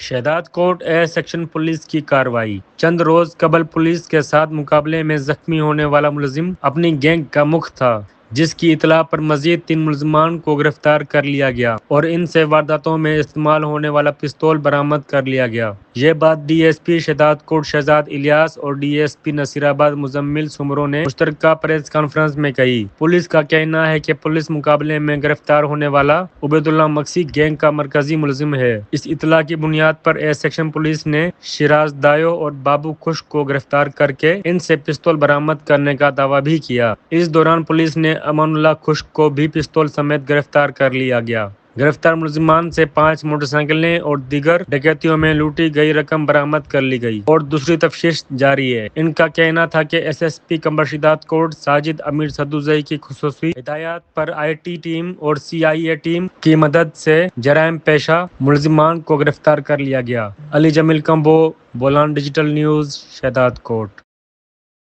Shahdad quote A section police کی کارروائی۔ چند روز قبل پولیس کے ساتھ مقابلے میں زخمی ہونے والا ملزم اپنی گینگ کا مخ تھا، جس کی اطلاع پر مزید 3 ملزمان کو گرفتار کر لیا گیا اور ان سے وارداتوں میں استعمال ہونے والا پستول برآمد کر لیا گیا۔ یہ بات ڈی ایس پی شہداد کوٹ شہزاد الیاس اور ڈی ایس پی نصیر آباد مزمل سمرو نے مشترکہ پریس کانفرنس میں کہی۔ پولیس کا کہنا ہے کہ پولیس مقابلے میں گرفتار ہونے والا عبید اللہ مکسی گینگ کا مرکزی ملزم ہے۔ اس اطلاع کی بنیاد پر اے سیکشن پولیس نے شیراز دایو اور بابو خشک کو گرفتار کر کے ان سے پستول برآمد کرنے کا دعویٰ بھی کیا۔ اس دوران پولیس نے امان اللہ خشک کو بھی پستول سمیت گرفتار کر لیا گیا۔ گرفتار ملزمان سے 5 موٹر سائیکلیں اور دیگر ڈکیتیوں میں لوٹی گئی رقم برآمد کر لی گئی اور دوسری تفتیش جاری ہے۔ ان کا کہنا تھا کہ S S P Qamar Shahdad کوٹ ساجد امیر سدوزئی کی خصوصی ہدایات پر آئی ٹی ٹیم اور سی آئی اے ٹیم کی مدد سے جرائم پیشہ ملزمان کو گرفتار کر لیا گیا۔ علی جمیل کمبو، بولان ڈیجیٹل نیوز، شہداد کوٹ۔